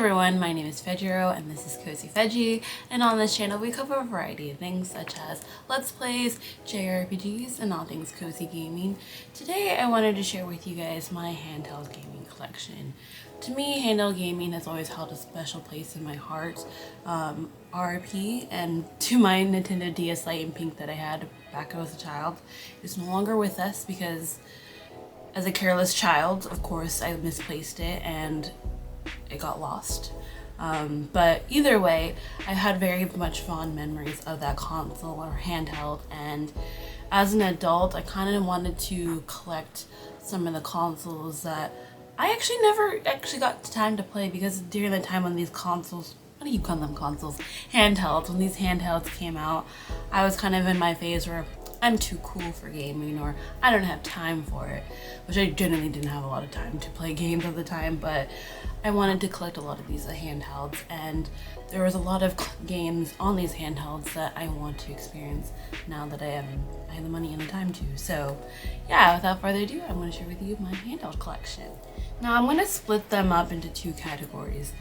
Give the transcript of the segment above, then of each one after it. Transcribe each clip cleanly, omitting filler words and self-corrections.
everyone, my name is Fejiro and this is Cozy Veggie, and on this channel we cover a variety of things such as Let's Plays, JRPGs, and all things cozy gaming. Today I wanted to share with you guys my handheld gaming collection. To me, handheld gaming has always held a special place in my heart. RIP, and to my Nintendo DS Lite in pink that I had back when I was a child is no longer with us because as a careless child, of course, I misplaced it and it got lost. But either way, I had very much fond memories of that console or handheld, and as an adult, I kind of wanted to collect some of the consoles that I actually never got time to play, because during the time when these consoles, what do you call them, consoles? Handhelds. When these handhelds came out, I was kind of in my phase where I'm too cool for gaming, or I don't have time for it, which I generally didn't have a lot of time to play games at the time, but I wanted to collect a lot of these handhelds, and there was a lot of games on these handhelds that I want to experience now that I have the money and the time to. So yeah, without further ado, I'm going to share with you my handheld collection. Now I'm going to split them up into two categories: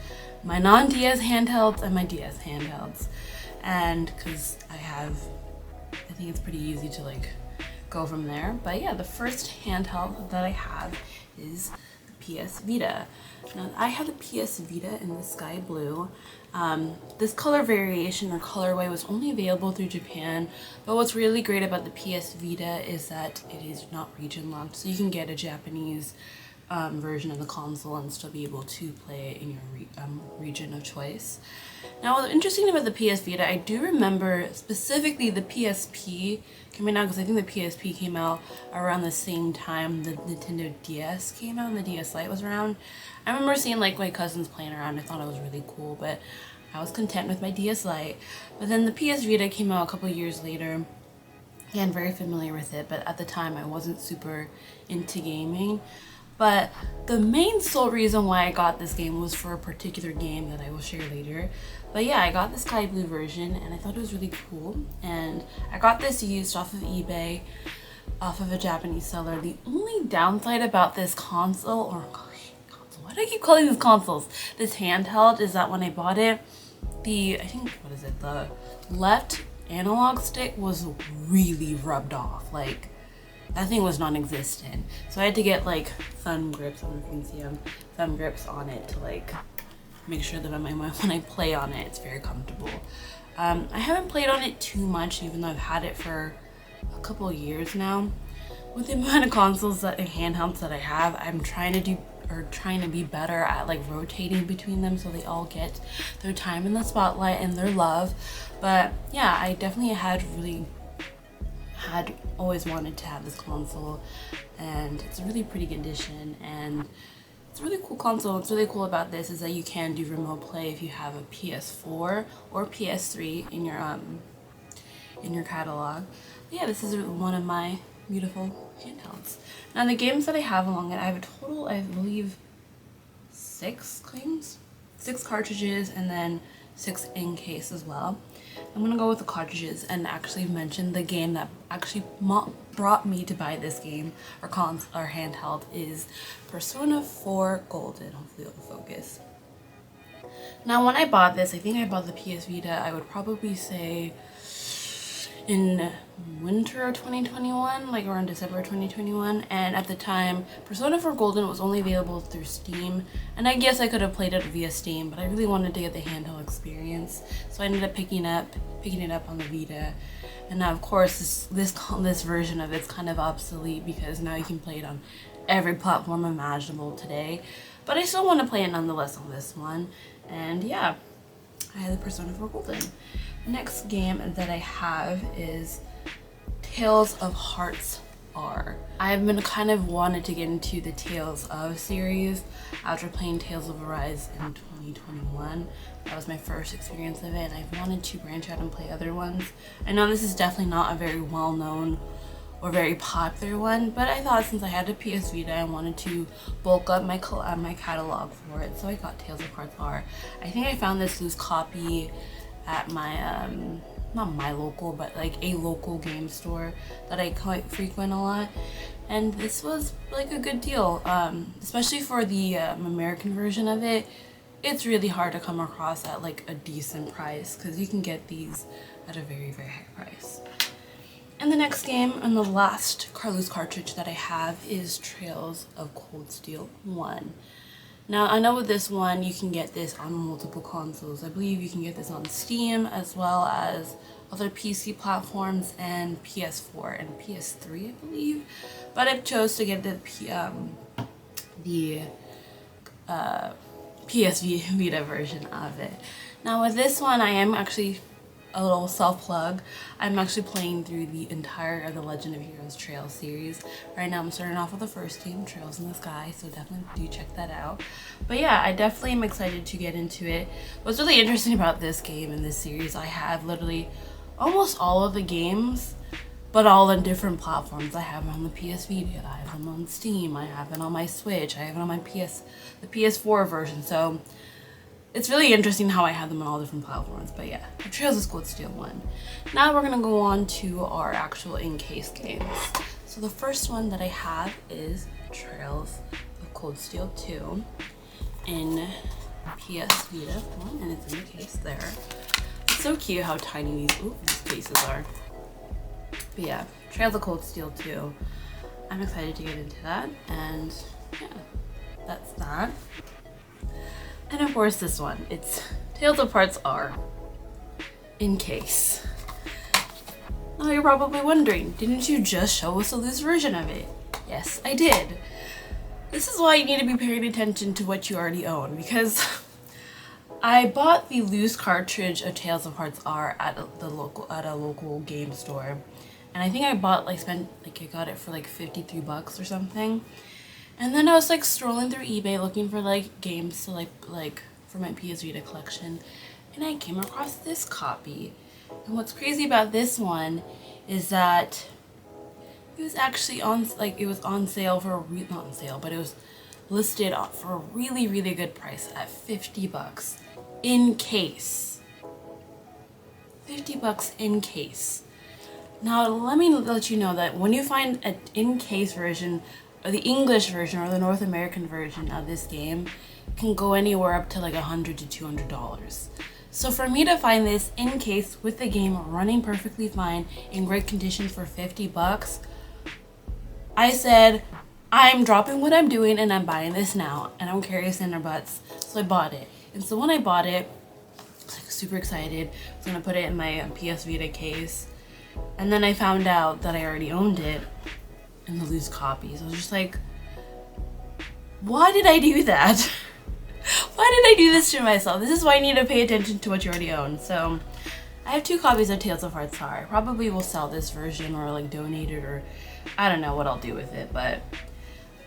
my non-DS handhelds and my DS handhelds. And because I think it's pretty easy to go from there. But yeah, the first handheld that I have is the PS Vita. Now I have the PS Vita in the sky blue. This color variation or colorway was only available through Japan, but what's really great about the PS Vita is that it is not region locked, so you can get a Japanese version of the console and still be able to play it in your region of choice. Now, what's interesting about the PS Vita, I do remember specifically the PSP coming out, because I think the PSP came out around the same time the Nintendo DS came out and the DS Lite was around. I remember seeing my cousins playing around. I thought it was really cool, but I was content with my DS Lite. But then the PS Vita came out a couple years later. Yeah, I'm very familiar with it, but at the time I wasn't super into gaming. But the main sole reason why I got this game was for a particular game that I will share later. But yeah, I got the sky blue version and I thought it was really cool. And I got this used off of eBay, off of a Japanese seller. The only downside about this console, why do I keep calling these consoles? This handheld, is that when I bought it, the left analog stick was really rubbed off. That thing was non-existent, so I had to get thumb grips. I don't know if you can see them, thumb grips on it to make sure that when I play on it, it's very comfortable. I haven't played on it too much, even though I've had it for a couple of years now. With the amount of consoles and handhelds that I have, I'm trying to be better at rotating between them so they all get their time in the spotlight and their love. But yeah, I definitely had always wanted to have this console, and it's a really pretty condition, and it's a really cool console. What's really cool about this is that you can do remote play if you have a PS4 or PS3 in your catalog. But yeah, this is one of my beautiful handhelds. Now the games that I have along it, I have a total, I believe, 6 cartridges, and then 6 in case as well. I'm gonna go with the cartridges and actually mention the game that actually brought me to buy this game or handheld is Persona 4 Golden. Hopefully it'll focus. Now when I bought this, I think I bought the PS Vita, I would probably say in winter of 2021, around December 2021, and at the time Persona 4 Golden was only available through Steam, and I guess I could have played it via Steam, but I really wanted to get the handheld experience, so I ended up picking it up on the Vita. And now of course this version of it's kind of obsolete, because now you can play it on every platform imaginable today, but I still want to play it nonetheless on this one. And yeah, I had the Persona 4 Golden. The next game that I have is Tales of Hearts R. I've been kind of wanted to get into the Tales of series after playing Tales of Arise in 2021. That was my first experience of it, and I've wanted to branch out and play other ones. I know this is definitely not a very well-known or very popular one, but I thought since I had a PS Vita, I wanted to bulk up my catalog for it, so I got Tales of Hearts R. I think I found this loose copy at my not my local, but a local game store that I quite frequent a lot, and this was a good deal, especially for the American version of it. it's really hard to come across at like a decent price, because you can get these at a very, very high price. And the next game, and the last loose cartridge that I have, is Trails of Cold Steel 1. Now, I know with this one, you can get this on multiple consoles. I believe you can get this on Steam, as well as other PC platforms and PS4 and PS3, I believe. But I chose to get the PS Vita version of it. Now, with this one, I am actually a little self-plug. I'm actually playing through the entire of the Legend of Heroes Trails series. Right now I'm starting off with the first game, Trails in the Sky, so definitely do check that out. But yeah, I definitely am excited to get into it. What's really interesting about this game and this series, I have literally almost all of the games, but all on different platforms. I have them on the PS Vita, I have them on Steam, I have it on my Switch, I have it on my the PS4 version, so it's really interesting how I have them on all different platforms. But yeah, Trails of Cold Steel 1. Now we're gonna go on to our actual in-case games. So the first one that I have is Trails of Cold Steel 2 in PS Vita one, and it's in the case there. It's so cute how tiny these cases are. But yeah, Trails of Cold Steel 2. I'm excited to get into that, and yeah, that's that. And of course this one, it's Tales of Parts R in case. Now you're probably wondering, didn't you just show us a loose version of it? Yes, I did. This is why you need to be paying attention to what you already own, because I bought the loose cartridge of Tales of Parts R at a local game store, and I think I got it for like 53 bucks or something. And then I was like strolling through eBay looking for like games to like for my PS Vita collection, and I came across this copy. And what's crazy about this one is that it was actually on sale for not on sale, but it was listed for a really, really good price at 50 bucks in case. 50 bucks in case. Now let me let you know that when you find an in-case version, or the English version or the North American version of this game, can go anywhere up to like $100 to $200. So for me to find this in case with the game running perfectly fine in great condition for 50 bucks, I said, I'm dropping what I'm doing and I'm buying this now, and I don't care ifs and buts. So I bought it. And so when I bought it, I was like super excited. I was gonna put it in my PS Vita case. And then I found out that I already owned it and the loose copies. I was just like, why did I do that? Why did I do this to myself? This is why you need to pay attention to what you already own. So I have 2 copies of Tales of Parts R. I probably will sell this version or like donate it, or I don't know what I'll do with it, but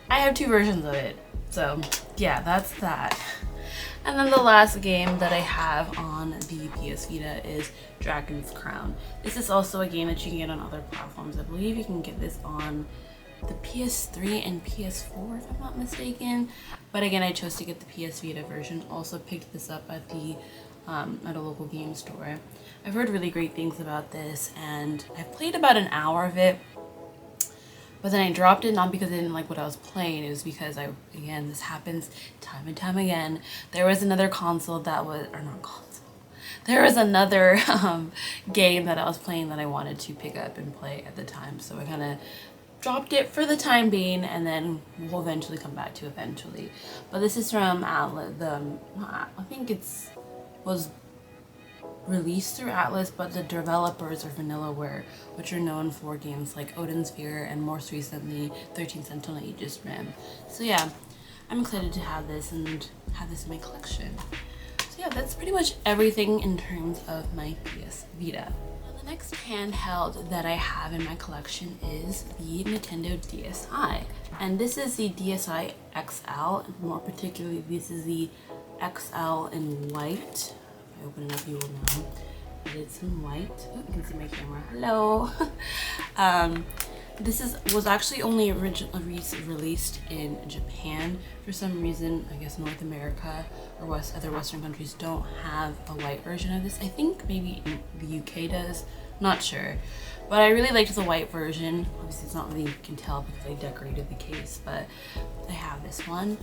I have 2 versions of it. So yeah, that's that. And then the last game that I have on the PS Vita is Dragon's Crown. This is also a game that you can get on other platforms. I believe you can get this on the PS3 and PS4 if I'm not mistaken. But again, I chose to get the PS Vita version. Also picked this up at a local game store. I've heard really great things about this, and I've played about an hour of it. But then I dropped it, not because I didn't like what I was playing, it was because again, this happens time and time again. There was another console that was, or not console, there was another game that I was playing that I wanted to pick up and play at the time. So I kind of dropped it for the time being, and then we'll eventually come back to eventually. But this is from Atlas, I think was released through Atlas, but the developers are Vanillaware, which are known for games like Odin's Sphere and most recently 13 Sentinel Aegis Rim. So yeah, I'm excited to have this and have this in my collection. So yeah, that's pretty much everything in terms of my PS Vita. Now, the next handheld that I have in my collection is the Nintendo DSi. And this is the DSi XL, more particularly this is the XL in white. If I open it up, you will know that it's in white. Oh, you can see my camera. Hello. This was actually only originally released in Japan. For some reason, I guess North America or other Western countries don't have a white version of this. I think maybe the UK does. Not sure. But I really liked the white version. Obviously, it's not really, you can tell because I decorated the case, but I have this one.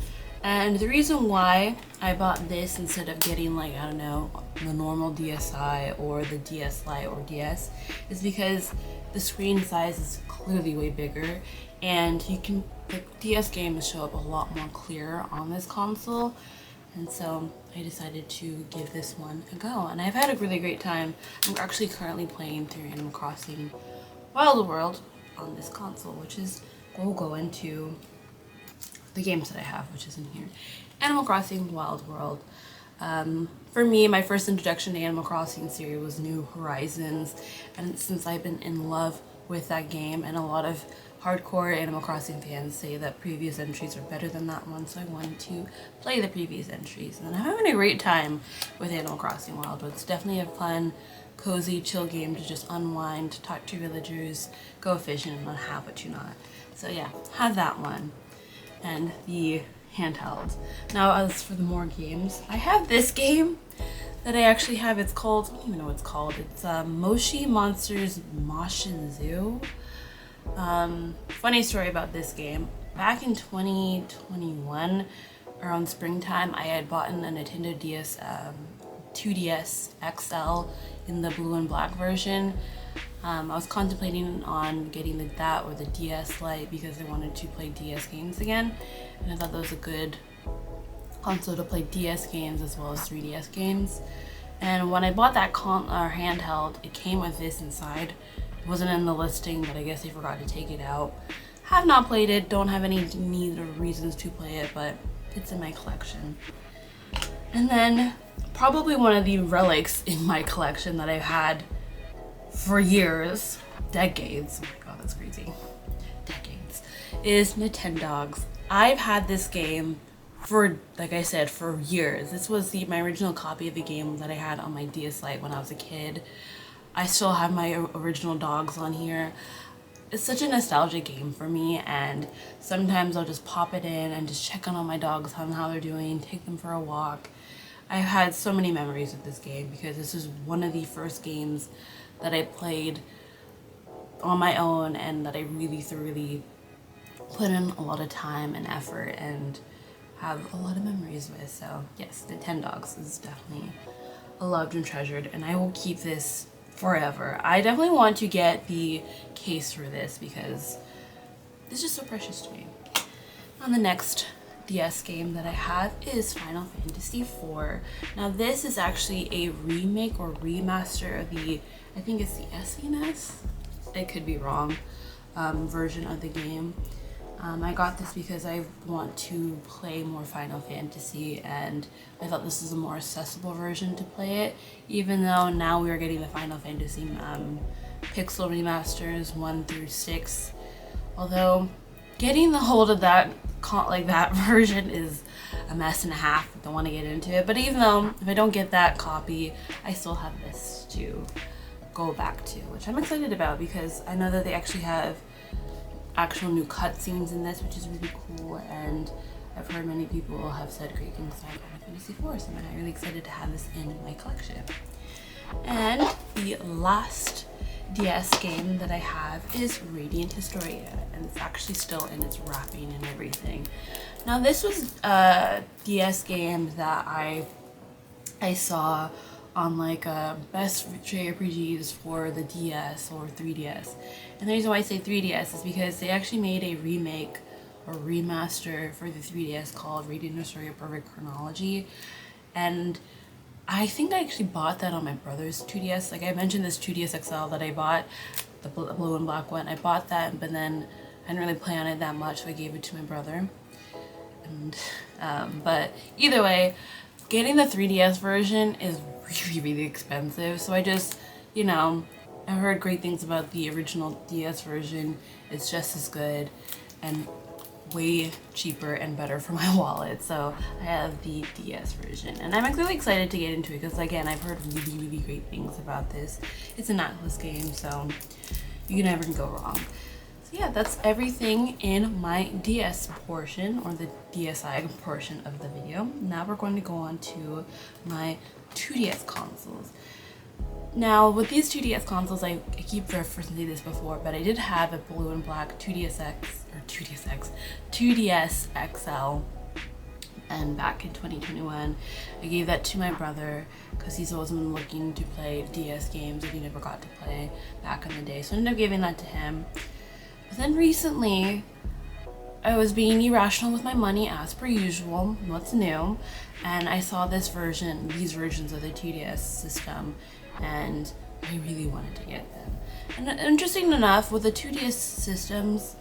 And the reason why I bought this instead of getting, like, I don't know, the normal DSi or the DS Lite or DS is because the screen size is clearly way bigger, and the DS games show up a lot more clear on this console. And so I decided to give this one a go, and I've had a really great time. I'm actually currently playing through Animal Crossing Wild World on this console, which is, we'll go into the games that I have, which is in here. Animal Crossing Wild World. For me, my first introduction to Animal Crossing series was New Horizons, and since I've been in love with that game, and a lot of hardcore Animal Crossing fans say that previous entries are better than that one, so I wanted to play the previous entries. And I'm having a great time with Animal Crossing Wild World. It's definitely a fun, cozy, chill game to just unwind, talk to villagers, go fishing, and have what you not. So yeah, have that one. And the Handheld. Now, as for the more games, I have this game that I actually have. It's called, I don't even know what it's called. It's Moshi Monsters Moshin Zoo. Funny story about this game. Back in 2021, around springtime, I had bought a Nintendo DS 2DS XL in the blue and black version. I was contemplating on getting that or the DS Lite because I wanted to play DS games again, and I thought that was a good console to play DS games as well as 3DS games. And when I bought that handheld, it came with this inside. It wasn't in the listing, but I guess they forgot to take it out. Have not played it, don't have any need or reasons to play it, but it's in my collection. And then probably one of the relics in my collection that I've had for years, decades, oh my god, that's crazy, decades, is Nintendogs. I've had this game for, like I said, for years. This was my original copy of the game that I had on my DS Lite when I was a kid. I still have my original dogs on here. It's such a nostalgic game for me, and sometimes I'll just pop it in and just check on all my dogs on how they're doing, take them for a walk. I've had so many memories with this game because this is one of the first games that I played on my own and that I really thoroughly put in a lot of time and effort and have a lot of memories with. So yes, Nintendogs is definitely a loved and treasured, and I will keep this forever. I definitely want to get the case for this because it's just so precious to me. On the next DS game that I have is Final Fantasy IV. Now this is actually a remake or remaster of the, I think it's the SNES, I could be wrong, version of the game. I got this because I want to play more Final Fantasy, and I thought this is a more accessible version to play it, even though now we are getting the Final Fantasy pixel remasters 1 through 6. Although getting the hold of that version is a mess and a half. I don't want to get into it, but even though if I don't get that copy, I still have this to go back to, which I'm excited about because I know that they actually have actual new cutscenes in this, which is really cool, and I've heard many people have said great things about Final Fantasy IV, so I'm really excited to have this in my collection. And the last DS game that I have is Radiant Historia, and it's actually still in its wrapping and everything. Now this was a DS game that I saw on like best JRPGs for the DS or 3DS. And the reason why I say 3DS is because they actually made a remake or remaster for the 3DS called Radiant Historia Perfect Chronology. And I think I actually bought that on my brother's 2DS. Like I mentioned this 2DS XL that I bought, the blue and black one. I bought that, but then I didn't really play on it that much, so I gave it to my brother. And but either way, getting the 3DS version is really expensive, so I just, you know, I heard great things about the original DS version. It's just as good and way cheaper and better for my wallet, so I have the DS version, and I'm really excited to get into it because again, I've heard really great things about this. It's an Atlas game, so you can never go wrong. So yeah, that's everything in my DS portion, or the DSi portion of the video. Now we're going to go on to my 2DS consoles. Now with these 2DS consoles, I keep referencing this before, but I did have a blue and black 2DS XL And back in 2021, I gave that to my brother because he's always been looking to play DS games that he never got to play back in the day. So I ended up giving that to him. But then recently, I was being irrational with my money as per usual. What's new? And I saw these versions of the 2DS system, and I really wanted to get them. And interesting enough, with the 2DS systems,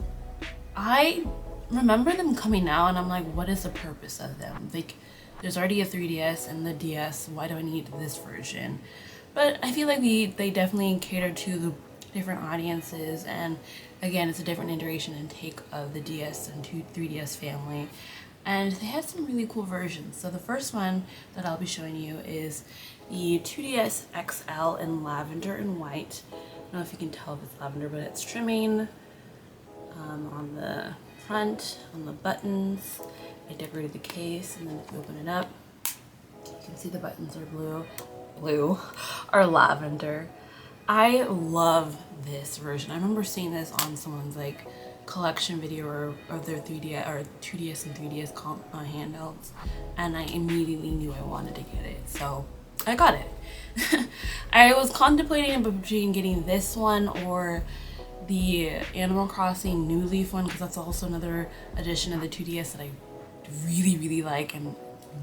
I remember them coming out and I'm like, what is the purpose of them? Like, there's already a 3DS and the DS, why do I need this version? But I feel like they definitely cater to the different audiences, and again, it's a different iteration and take of the DS and 3DS family, and they have some really cool versions. So the first one that I'll be showing you is the 2DS XL in lavender and white. I don't know if you can tell if it's lavender, but it's trimming on the front, on the buttons. I decorated the case, and then if you open it up, you can see the buttons are blue or lavender. I love this version. I remember seeing this on someone's like collection video or their 3DS or 2DS and 3DS handhelds, and I immediately knew I wanted to get it, so I got it. I was contemplating between getting this one or the Animal Crossing New Leaf one, because that's also another edition of the 2DS that I really like and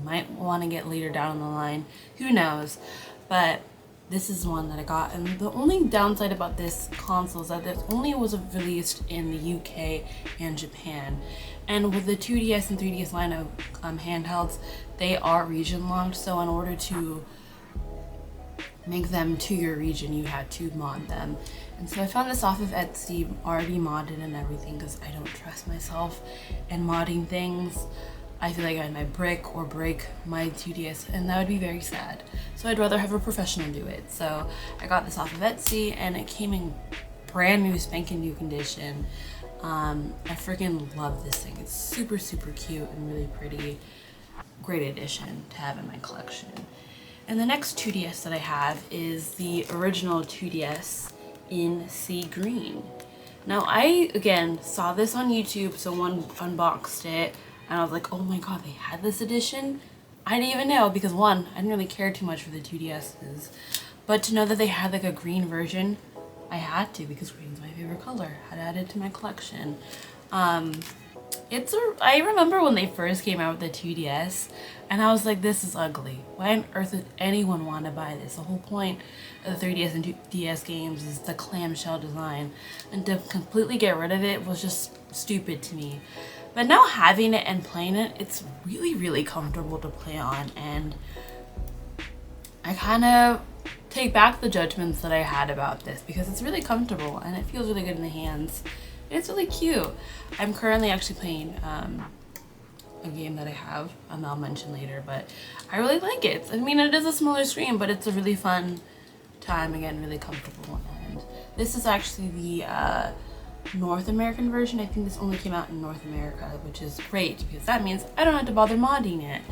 might want to get later down the line. Who knows? But this is one that I got, and the only downside about this console is that it only was released in the UK and Japan. And with the 2DS and 3DS line of handhelds, they are region locked, so in order to make them to your region, you had to mod them. And so I found this off of Etsy, already modded and everything, because I don't trust myself in modding things. I feel like I might break my 2DS, and that would be very sad. So I'd rather have a professional do it. So I got this off of Etsy, and it came in brand new, spanking new condition. I freaking love this thing. It's super cute and really pretty. Great addition to have in my collection. And the next 2DS that I have is the original 2DS in sea green. Now I, again, saw this on YouTube, someone unboxed it, and I was like, oh my god, they had this edition? I didn't even know, because one, I didn't really care too much for the 2DSs, but to know that they had like a green version, I had to, because green's my favorite color. I had to add it to my collection. I remember when they first came out with the 2DS, and I was like, this is ugly. Why on earth would anyone want to buy this? The whole point of the 3DS and 2DS games is the clamshell design, and to completely get rid of it was just stupid to me. But now having it and playing it, it's really comfortable to play on, and I kind of take back the judgments that I had about this, because it's really comfortable and it feels really good in the hands. It's really cute. I'm currently actually playing a game that I have, I'll mention later, but I really like it. I mean, it is a smaller screen, but it's a really fun time, again, really comfortable. And this is actually the North American version. I think this only came out in North America, which is great, because that means I don't have to bother modding it,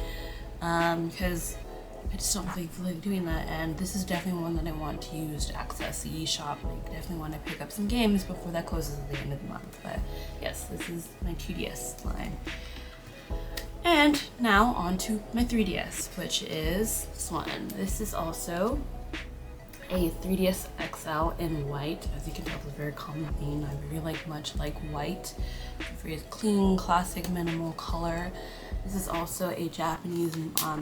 because I just don't really feel like doing that. And this is definitely one that I want to use to access the eShop. I definitely want to pick up some games before that closes at the end of the month. But yes, this is my 2DS line. And now on to my 3DS, which is this one. This is also a 3DS XL in white. As you can tell, it's a very common theme. I really much like white. It's a very clean, classic, minimal color. This is also a Japanese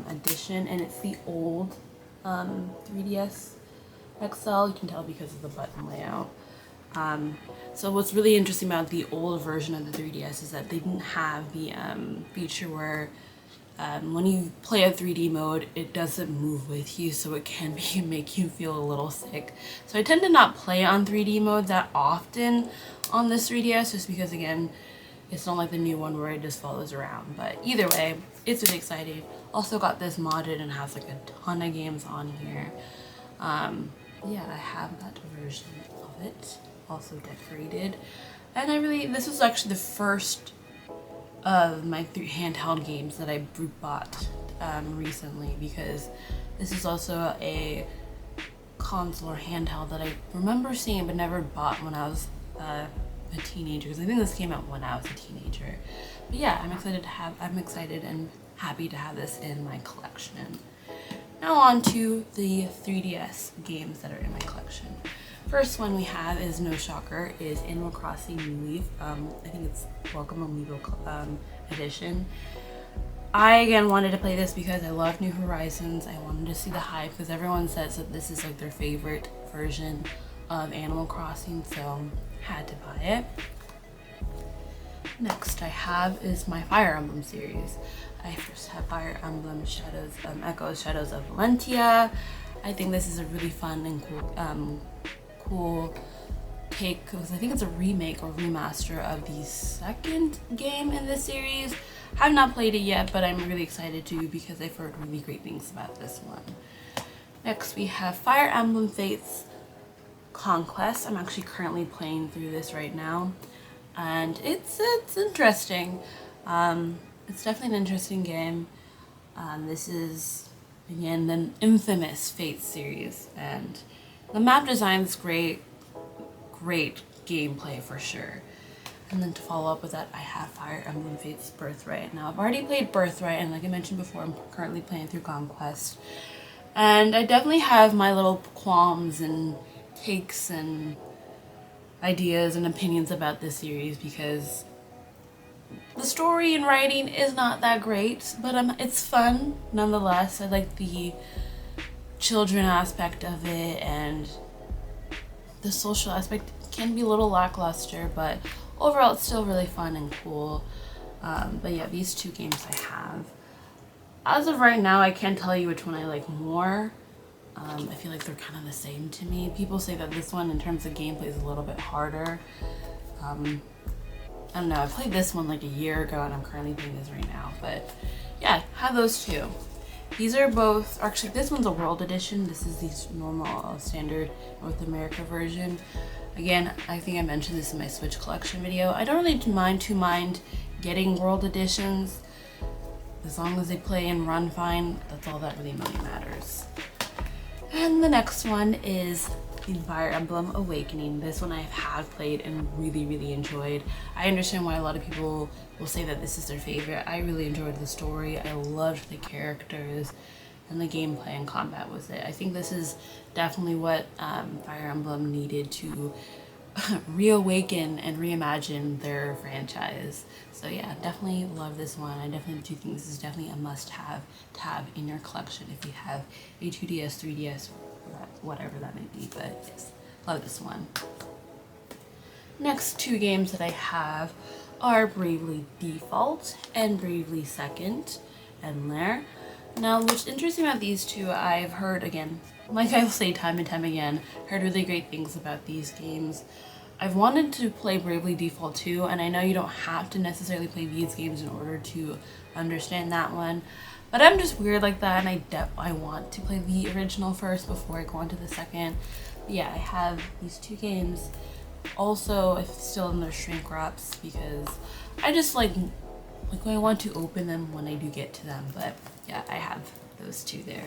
edition, and it's the old 3DS XL. You can tell because of the button layout. So what's really interesting about the old version of the 3DS is that they didn't have the feature where when you play a 3D mode, it doesn't move with you, so it can make you feel a little sick. So I tend to not play on 3D mode that often on this 3DS, just because, again, it's not like the new one where it just follows around. But either way, it's really exciting. Also got this modded and has like a ton of games on here. Yeah, I have that version of it, also decorated. And this was actually the first of my 3 handheld games that I bought recently, because this is also a console or handheld that I remember seeing but never bought when I was a teenager, because I think this came out when I was a teenager. But yeah, I'm excited and happy to have this in my collection. Now on to the 3DS games that are in my collection. First one we have is, no shocker, is Animal Crossing New Leaf. I think it's Welcome Amiibo edition. I again wanted to play this because I love New Horizons. I wanted to see the hype because everyone says that this is like their favorite version of Animal Crossing, so had to buy it. Next I have is my Fire Emblem series. I first have Fire Emblem Shadows, Echoes Shadows of Valentia. I think this is a really fun and cool take, because I think it's a remake or remaster of the second game in this series. I've not played it yet, but I'm really excited to because I've heard really great things about this one. Next we have Fire Emblem Fates Conquest. I'm actually currently playing through this right now, and it's interesting. It's definitely an interesting game. This is again the infamous Fates series, and the map design is great gameplay for sure. And then to follow up with that, I have Fire Emblem Fates Birthright. Now I've already played Birthright, and like I mentioned before, I'm currently playing through Conquest, and I definitely have my little qualms and takes and ideas and opinions about this series because the story and writing is not that great, but it's fun nonetheless. I like the children aspect of it, and the social aspect can be a little lackluster, but overall it's still really fun and cool. But yeah, these two games I have. As of right now, I can't tell you which one I like more. I feel like they're kind of the same to me. People say that this one in terms of gameplay is a little bit harder. I don't know, I played this one like a year ago and I'm currently playing this right now, but yeah, have those two. These are both, actually this one's a World Edition. This is the normal standard North America version. Again, I think I mentioned this in my Switch collection video. I don't really mind getting World Editions. As long as they play and run fine, that's all that really matters. And the next one is the Fire Emblem Awakening. This one I have played and really enjoyed. I understand why a lot of people will say that this is their favorite. I really enjoyed the story. I loved the characters and the gameplay and combat with it. I think this is definitely what Fire Emblem needed to reawaken and reimagine their franchise. So yeah, definitely love this one. I definitely do think this is definitely a must-have to have in your collection if you have a 2DS, 3DS, whatever that may be, but yes, love this one. Next two games that I have are Bravely Default and Bravely Second and Lair. Now, what's interesting about these two, I've heard, again, like I say time and time again, heard really great things about these games. I've wanted to play Bravely Default 2, and I know you don't have to necessarily play these games in order to understand that one, but I'm just weird like that, and I want to play the original first before I go on to the second. But yeah, I have these two games. Also, it's still in their shrink wraps because I just like I want to open them when I do get to them, but yeah, I have those two there.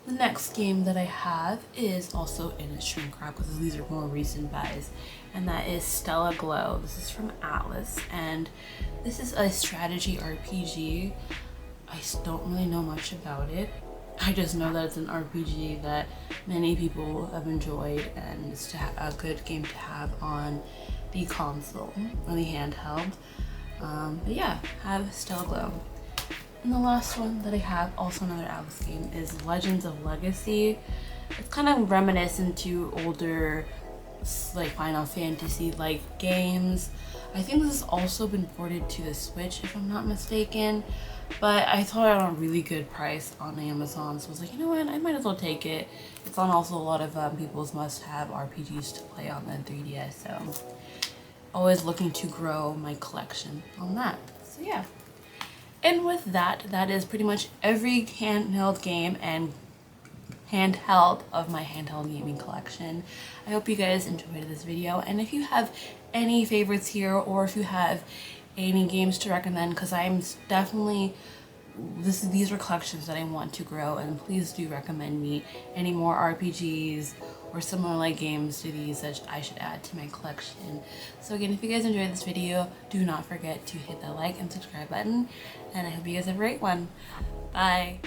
The next game that I have is also in a shrink wrap because these are more recent buys, and that is Stella Glow. This is from Atlas, and this is a strategy RPG. I don't really know much about it. I just know that it's an RPG that many people have enjoyed, and it's a good game to have on the console or the handheld. But yeah, have Stella Glow. And the last one that I have, also another Atlas game, is Legends of Legacy. It's kind of reminiscent to older like Final Fantasy like games. I think this has also been ported to the Switch if I'm not mistaken, but I saw it on a really good price on Amazon, so I was like, you know what, I might as well take it. It's on also a lot of people's must-have RPGs to play on the 3DS, so always looking to grow my collection on that. So yeah. And with that, that is pretty much every handheld game and handheld of my handheld gaming collection. I hope you guys enjoyed this video, and if you have any favorites here or if you have any games to recommend, because I'm definitely these were collections that I want to grow, and please do recommend me any more RPGs or similar like games to these that I should add to my collection. So again, if you guys enjoyed this video, do not forget to hit that like and subscribe button, and I hope you guys have a great one. Bye!